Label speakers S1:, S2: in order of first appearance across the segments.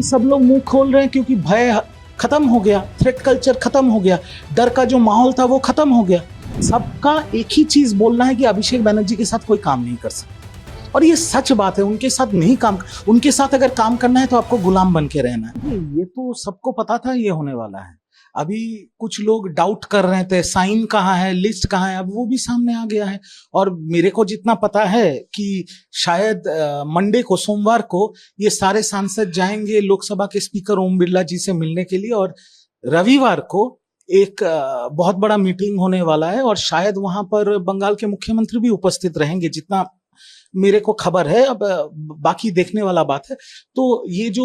S1: सब लोग मुंह खोल रहे हैं क्योंकि भय खत्म हो गया, थ्रेट कल्चर खत्म हो गया, डर का जो माहौल था वो खत्म हो गया। सबका एक ही चीज बोलना है कि अभिषेक बनर्जी के साथ कोई काम नहीं कर सकता, और ये सच बात है। उनके साथ नहीं काम, उनके साथ अगर काम करना है तो आपको गुलाम बन के रहना है। ये तो सबको पता था ये होने वाला है। अभी कुछ लोग डाउट कर रहे थे साइन कहाँ है, लिस्ट कहाँ है, अब वो भी सामने आ गया है। और मेरे को जितना पता है कि शायद मंडे को, सोमवार को ये सारे सांसद जाएंगे लोकसभा के स्पीकर ओम बिरला जी से मिलने के लिए, और रविवार को एक बहुत बड़ा मीटिंग होने वाला है, और शायद वहां पर बंगाल के मुख्यमंत्री भी उपस्थित रहेंगे, जितना मेरे को खबर है। अब बाकी देखने वाला बात है। तो ये जो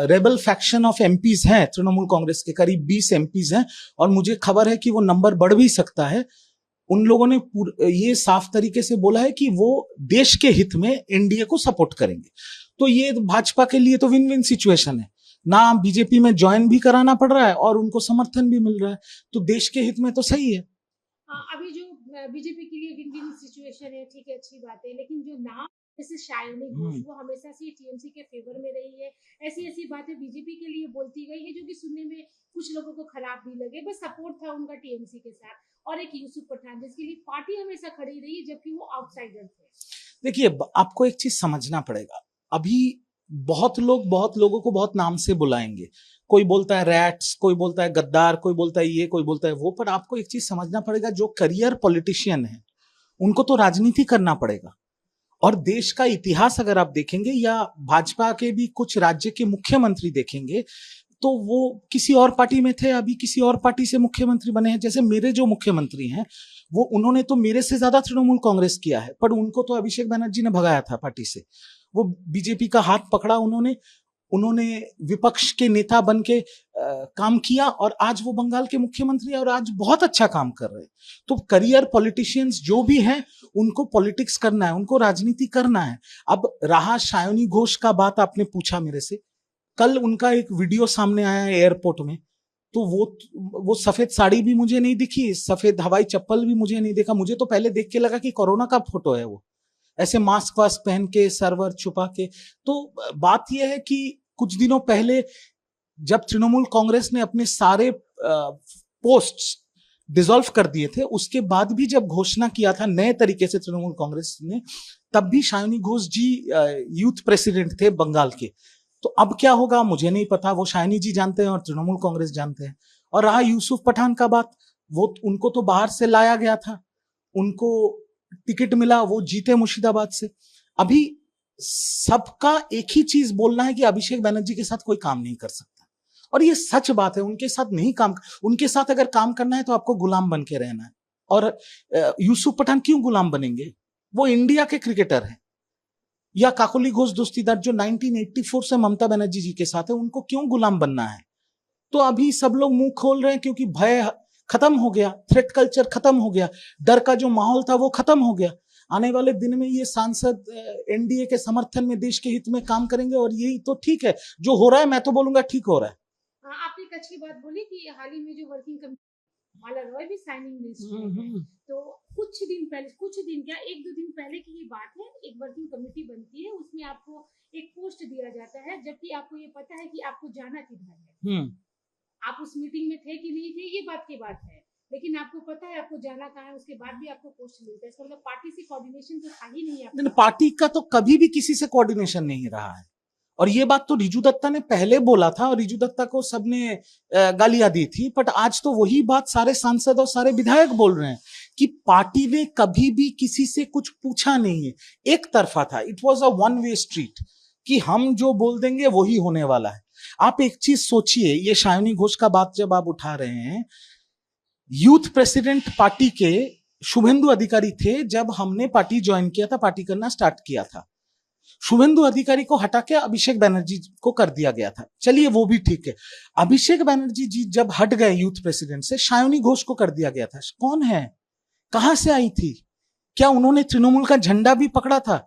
S1: रेबल फैक्शन ऑफ एमपीज हैं तृणमूल कांग्रेस के, करीब 20 एमपीज हैं, और मुझे खबर है कि वो नंबर बढ़ भी सकता है। उन लोगों ने ये साफ तरीके से बोला है कि वो देश के हित में एनडीए को सपोर्ट करेंगे। तो ये भाजपा के लिए तो विन विन सिचुएशन है, ना बीजेपी में ज्वाइन भी कराना पड़ रहा है और उनको समर्थन भी मिल रहा है, तो देश के हित में तो सही है।
S2: अभी जो बीजेपी के लिए विन विन सिचुएशन है, ठीक है, अच्छी बात है, लेकिन जो नाम जैसे शायनी घोष, वो हमेशा से टीएमसी के फेवर में रही है। ऐसी ऐसी बातें बीजेपी के लिए बोलती गई है जो कि सुनने में कुछ लोगों को खराब भी लगे, बस सपोर्ट था उनका टीएमसी के साथ। और एक यूसुफ पठान जिसके लिए पार्टी हमेशा खड़ी रही जबकि वो आउटसाइडर थे।
S1: देखिए, आपको एक चीज समझना पड़ेगा। अभी बहुत लोगों को बहुत नाम से बुलाएंगे, कोई बोलता है रैट्स, कोई बोलता है गद्दार, कोई बोलता है ये, कोई बोलता है वो, पर आपको एक चीज समझना पड़ेगा, जो करियर पॉलिटिशियन है उनको तो राजनीति करना पड़ेगा। और देश का इतिहास अगर आप देखेंगे, या भाजपा के भी कुछ राज्य के मुख्यमंत्री देखेंगे, तो वो किसी और पार्टी में थे, अभी किसी और पार्टी से मुख्यमंत्री बने हैं। जैसे मेरे जो मुख्यमंत्री हैं, वो उन्होंने तो मेरे से ज्यादा तृणमूल कांग्रेस किया है, पर उनको तो अभिषेक बनर्जी ने भगाया था पार्टी से। वो बीजेपी का हाथ पकड़ा उन्होंने विपक्ष के नेता बन के काम किया, और आज वो बंगाल के मुख्यमंत्री हैं और आज बहुत अच्छा काम कर रहे हैं। तो करियर पॉलिटिशियंस जो भी हैं, उनको पॉलिटिक्स करना है, उनको राजनीति करना है। अब रहा शायनी घोष का बात, आपने पूछा मेरे से, कल उनका एक वीडियो सामने आया है एयरपोर्ट में, तो वो सफेद साड़ी भी मुझे नहीं दिखी, सफेद हवाई चप्पल भी मुझे नहीं देखा। मुझे तो पहले देख के लगा कि कोरोना का फोटो है, वो ऐसे मास्क वास्क पहन के, सर्वर छुपा के। तो बात यह है कि कुछ दिनों पहले जब तृणमूल कांग्रेस ने अपने सारे पोस्ट्स डिसॉल्व कर दिए थे, उसके बाद भी जब घोषणा किया था नए तरीके से तृणमूल कांग्रेस ने, तब भी शायनी घोष जी यूथ प्रेसिडेंट थे बंगाल के। तो अब क्या होगा मुझे नहीं पता, वो शायनी जी जानते हैं और तृणमूल कांग्रेस जानते हैं। और रहा यूसुफ पठान का बात, वो उनको तो बाहर से लाया गया था, उनको टिकट मिला, वो जीते मुर्शिदाबाद से। अभी सबका एक ही चीज बोलना है कि अभिषेक बनर्जी के साथ कोई काम नहीं कर सकता, और ये सच बात है। उनके साथ नहीं काम, उनके साथ अगर काम करना है तो आपको गुलाम बन के रहना है। और यूसुफ पठान क्यों गुलाम बनेंगे? वो इंडिया के क्रिकेटर हैं। या काकोली घोष दस्तीदार जो 1984 से ममता बनर्जी जी के साथ है, उनको क्यों गुलाम बनना है? तो अभी सब लोग मुंह खोल रहे हैं क्योंकि भय खत्म हो गया, थ्रेट कल्चर खत्म हो गया, डर का जो माहौल था वो खत्म हो गया। आने वाले दिन में ये सांसद एनडीए के समर्थन में, देश के हित में काम करेंगे, और यही तो ठीक है। जो हो रहा है मैं तो बोलूंगा ठीक हो रहा है।
S2: आपने एक अच्छी बात बोली कि हाल ही में जो वर्किंग कमेटी माला रॉय भी साइनिंग लिस्ट में है। तो कुछ दिन क्या, 1-2 दिन पहले की ये बात है, एक वर्किंग कमेटी बनती है, उसमें आपको एक पोस्ट दिया जाता है, जबकि आपको ये पता है कि आपको जाना किधर है। आप उस मीटिंग में थे कि नहीं थे, ये बात की बात है, लेकिन आपको पता है आपको जाना कहाँ है, उसके बाद भी आपको पोस्ट मिलता है। इसका मतलब पार्टी से कोऑर्डिनेशन तो था ही नहीं।
S1: पार्टी का तो कभी भी किसी से कोऑर्डिनेशन नहीं रहा है, और ये बात तो रिजू दत्ता ने पहले बोला था, और रिजू दत्ता को सबने गालियां दी थी। बट आज तो वही बात सारे सांसद और सारे विधायक बोल रहे हैं कि पार्टी ने कभी भी किसी से कुछ पूछा नहीं है, एक तरफा था। It was a one way street, कि हम जो बोल देंगे वही होने वाला है। आप एक चीज सोचिए, ये शायनी घोष का बात जब आप उठा रहे हैं, यूथ प्रेसिडेंट पार्टी के शुभेंदु अधिकारी थे जब हमने पार्टी ज्वाइन किया था, पार्टी करना स्टार्ट किया था। शुभेंदु अधिकारी को हटा के अभिषेक बनर्जी को कर दिया गया था, चलिए वो भी ठीक है। अभिषेक बनर्जी जी जब हट गए यूथ प्रेसिडेंट से, शायनी घोष को कर दिया गया था। कौन है, कहां से आई थी? क्या उन्होंने तृणमूल का झंडा भी पकड़ा था?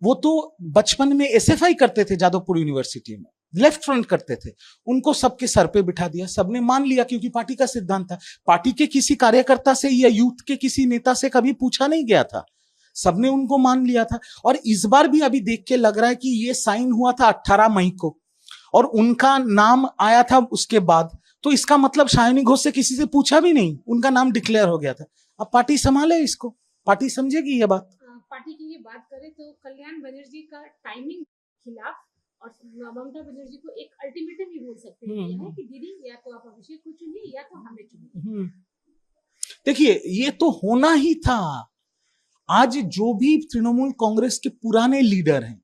S1: वो तो बचपन में एसएफआई करते थे जादवपुर यूनिवर्सिटी में, लेफ्ट फ्रंट करते थे। उनको सबके सर पे बिठा दिया, सबने मान लिया क्योंकि पार्टी का सिद्धांत था। पार्टी के किसी कार्यकर्ता से या यूथ के किसी नेता से कभी पूछा नहीं गया था, सबने उनको मान लिया था। और इस बार भी अभी देख के लग रहा है कि ये साइन हुआ था 18 मई को, और उनका नाम आया था उसके बाद, तो इसका मतलब शालिनी घोष से किसी से पूछा भी नहीं, उनका नाम डिक्लेयर हो गया था। अब पार्टी संभाले इसको, पार्टी समझेगी ये बात।
S2: पार्टी की ये बात करें तो कल्याण बनर्जी का टाइमिंग खिलाफ और ममता बनर्जी को एक अल्टीमेटम ही बोल सकते हैं कि दीदी या तो आप अभिषेक को चुनिए या तो हमें चुनिए।
S1: देखिए ये तो होना ही था। आज जो भी तृणमूल कांग्रेस के पुराने लीडर हैं,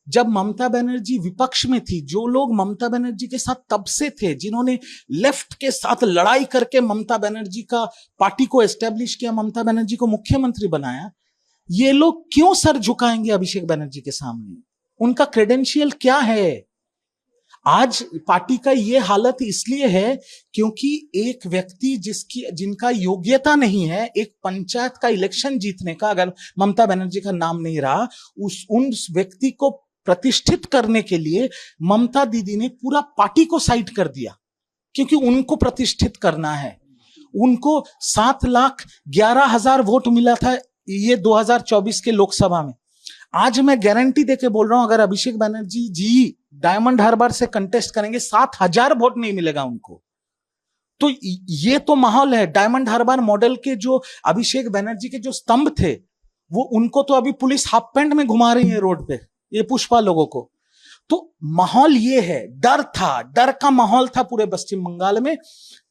S1: जब ममता बनर्जी विपक्ष में थी, जो लोग ममता बनर्जी के साथ तब से थे, जिन्होंने लेफ्ट के साथ लड़ाई करके ममता बनर्जी का पार्टी को एस्टेब्लिश किया, ममता बनर्जी को मुख्यमंत्री बनाया, ये लोग क्यों सर झुकाएंगे अभिषेक बनर्जी के सामने? उनका क्रेडेंशियल क्या है? आज पार्टी का ये हालत इसलिए है क्योंकि एक व्यक्ति जिनका योग्यता नहीं है, एक पंचायत का इलेक्शन जीतने का, अगर ममता बनर्जी का नाम नहीं रहा, उन व्यक्ति को प्रतिष्ठित करने के लिए ममता दीदी ने पूरा पार्टी को साइड कर दिया, क्योंकि उनको प्रतिष्ठित करना है। उनको 7,11,000 वोट मिला था ये 2024 के लोकसभा में। आज मैं गारंटी देके बोल रहा हूं, अगर अभिषेक बनर्जी जी डायमंड हार्बर से कंटेस्ट करेंगे, 7,000 वोट नहीं मिलेगा उनको। तो ये तो माहौल है। डायमंड हार्बर मॉडल के जो अभिषेक बनर्जी के जो स्तंभ थे, वो उनको तो अभी पुलिस हाफ पैंट में घुमा रही है रोड पे, ये पुष्पा लोगों को। तो माहौल ये है, डर था, डर का माहौल था पूरे पश्चिम बंगाल में।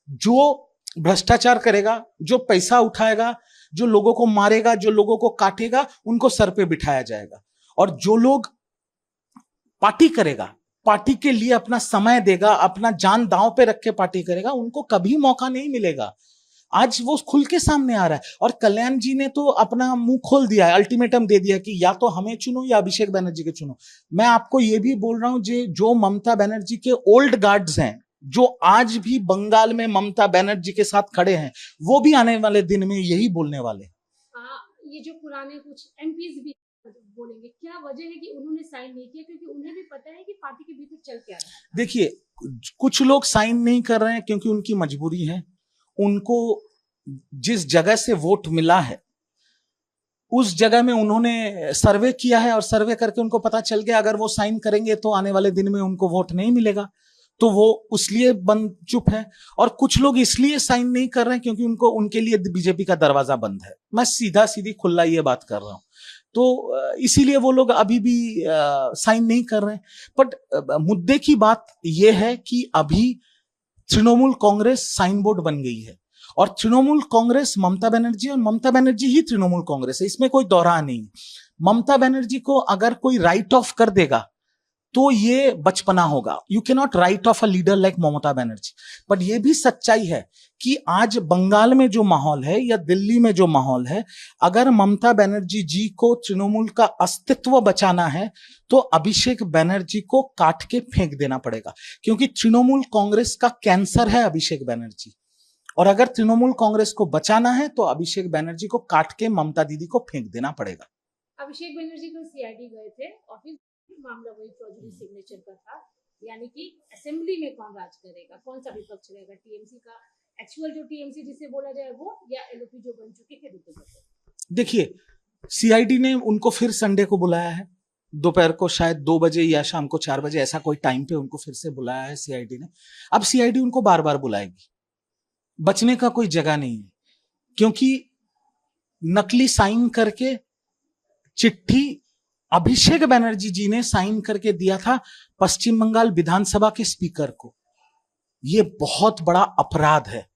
S1: जो भ्रष्टाचार करेगा, जो पैसा उठाएगा, जो लोगों को मारेगा, जो लोगों को काटेगा, उनको सर पे बिठाया जाएगा। और जो लोग पार्टी करेगा, पार्टी के लिए अपना समय देगा, अपना जान दांव पे रख के पार्टी करेगा, उनको कभी मौका नहीं मिलेगा। आज वो खुल के सामने आ रहा है। और कल्याण जी ने तो अपना मुंह खोल दिया है, अल्टीमेटम दे दिया कि या तो हमें चुनो या अभिषेक बनर्जी के चुनो। मैं आपको ये भी बोल रहा हूं, जो ममता बनर्जी के ओल्ड गार्ड्स हैं, जो आज भी बंगाल में ममता बनर्जी के साथ खड़े हैं, वो भी आने वाले दिन में यही बोलने वाले।
S2: ये जो पुराने कुछ एमपीज भी बोलेंगे, क्या वजह है कि उन्होंने साइन नहीं किया? क्योंकि उन्हें भी पता है कि पार्टी के भीतर चल क्या रहा है।
S1: देखिए, कुछ लोग साइन नहीं कर रहे हैं क्योंकि उनकी मजबूरी है। उनको जिस जगह से वोट मिला है, उस जगह में उन्होंने सर्वे किया है, और सर्वे करके उनको पता चल गया अगर वो साइन करेंगे तो आने वाले दिन में उनको वोट नहीं मिलेगा, तो वो उसलिए बंद चुप है। और कुछ लोग इसलिए साइन नहीं कर रहे हैं क्योंकि उनके लिए बीजेपी का दरवाजा बंद है। मैं सीधा सीधी खुला ये बात कर रहा हूं, तो इसीलिए वो लोग अभी भी साइन नहीं कर रहे हैं। बट मुद्दे की बात यह है कि अभी तृणमूल कांग्रेस साइन बोर्ड बन गई है, और तृणमूल कांग्रेस ममता बनर्जी, और ममता बनर्जी ही तृणमूल कांग्रेस है, इसमें कोई दोहरा नहीं। ममता बनर्जी को अगर कोई राइट ऑफ कर देगा तो ये बचपना होगा। You can not write off a leader like Mamata Banerjee. But ये भी सच्चाई है कि आज बंगाल में जो माहौल है या दिल्ली में जो माहौल है, अगर ममता बनर्जी जी को तृणमूल का अस्तित्व बचाना है तो अभिषेक बनर्जी को काट के फेंक देना पड़ेगा, क्योंकि तृणमूल कांग्रेस का कैंसर है अभिषेक बनर्जी। और अगर तृणमूल कांग्रेस को बचाना है तो अभिषेक बनर्जी को काट के ममता दीदी को फेंक देना पड़ेगा।
S2: अभिषेक बनर्जी को सीआईडी गए थे और फिर मामला वही फौजरी सिग्नेचर का था, यानी कि असेंबली में कौन राज करेगा, कौन सा विपक्ष रहेगा, टीएमसी का एक्चुअल जो टीएमसी जिसे बोला जाए वो, या एलओपी जो बन चुके थे रिप्रेजेंटेटिव।
S1: देखिए, सीआईडी ने उनको फिर संडे को बुलाया है, दोपहर को शायद 2 बजे या शाम को 4 बजे, ऐसा कोई टाइम पे उनको फिर से बुलाया है सीआईडी ने। अब सीआईडी उनको बार बार बुलाएगी, बचने का कोई जगह नहीं है, क्योंकि नकली साइन करके चिट्ठी अभिषेक बनर्जी जी ने साइन करके दिया था पश्चिम बंगाल विधानसभा के स्पीकर को। यह बहुत बड़ा अपराध है।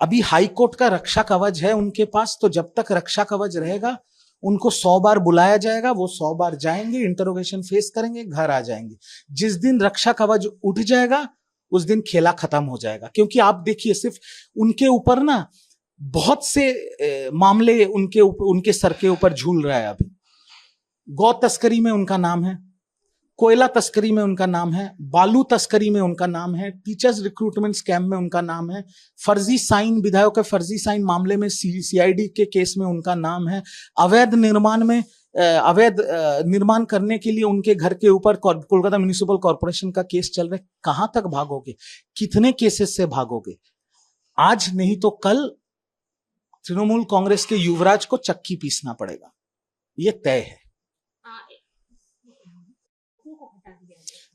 S1: अभी हाई कोर्ट का रक्षा कवच है उनके पास, तो जब तक रक्षा कवच रहेगा उनको 100 बार बुलाया जाएगा, वो 100 बार जाएंगे, इंटरोगेशन फेस करेंगे, घर आ जाएंगे। जिस दिन रक्षा कवच उठ जाएगा उस दिन खेला खत्म हो जाएगा। क्योंकि आप देखिए, सिर्फ उनके ऊपर ना बहुत से मामले उनके सर के ऊपर झूल रहा है। अभी गौ तस्करी में उनका नाम है, कोयला तस्करी में उनका नाम है, बालू तस्करी में उनका नाम है, टीचर्स रिक्रूटमेंट स्कैम में उनका नाम है, फर्जी साइन, विधायकों के फर्जी साइन मामले में सीआईडी के केस में उनका नाम है, अवैध निर्माण करने के लिए उनके घर के ऊपर कोलकाता म्युनिसिपल कॉर्पोरेशन का केस चल रहा है। कहां तक भागोगे, कितने केसेस से भागोगे? आज नहीं तो कल तृणमूल कांग्रेस के युवराज को चक्की पीसना पड़ेगा, यह तय है।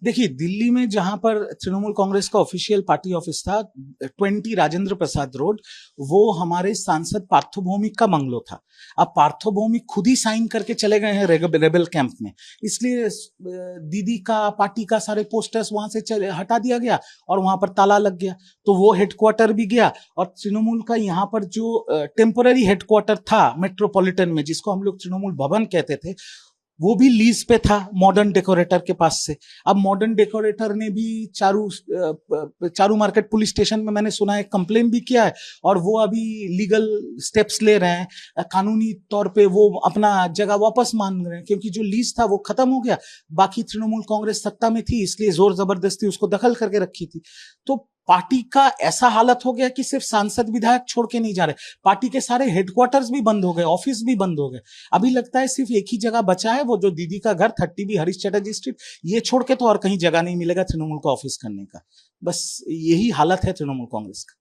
S1: देखिए, दिल्ली में जहां पर तृणमूल कांग्रेस का ऑफिशियल पार्टी ऑफिस था, 20 राजेंद्र प्रसाद रोड, वो हमारे सांसद पार्थो भौमिक का बंगलो था। अब पार्थो भौमिक खुद ही साइन करके चले गए हैं रेबेल कैंप में, इसलिए दीदी का, पार्टी का सारे पोस्टर्स वहां से हटा दिया गया और वहां पर ताला लग गया। तो वो हेडक्वार्टर भी गया, और तृणमूल का यहाँ पर जो टेम्पोररी हेडक्वार्टर था मेट्रोपॉलिटन में, जिसको हम लोग तृणमूल भवन कहते थे, वो भी लीज पे था मॉडर्न डेकोरेटर के पास से। अब मॉडर्न डेकोरेटर ने भी चारू मार्केट पुलिस स्टेशन में, मैंने सुना है, कंप्लेन भी किया है, और वो अभी लीगल स्टेप्स ले रहे हैं। कानूनी तौर पे वो अपना जगह वापस मांग रहे हैं, क्योंकि जो लीज था वो खत्म हो गया। बाकी तृणमूल कांग्रेस सत्ता में थी, इसलिए जोर जबरदस्ती उसको दखल करके रखी थी। तो पार्टी का ऐसा हालत हो गया कि सिर्फ सांसद विधायक छोड़ के नहीं जा रहे, पार्टी के सारे हेडक्वार्टर्स भी बंद हो गए, ऑफिस भी बंद हो गए। अभी लगता है सिर्फ एक ही जगह बचा है, वो जो दीदी का घर 30B हरीश चटर्जी स्ट्रीट, ये छोड़ के तो और कहीं जगह नहीं मिलेगा तृणमूल का ऑफिस करने का। बस यही हालत है तृणमूल कांग्रेस का।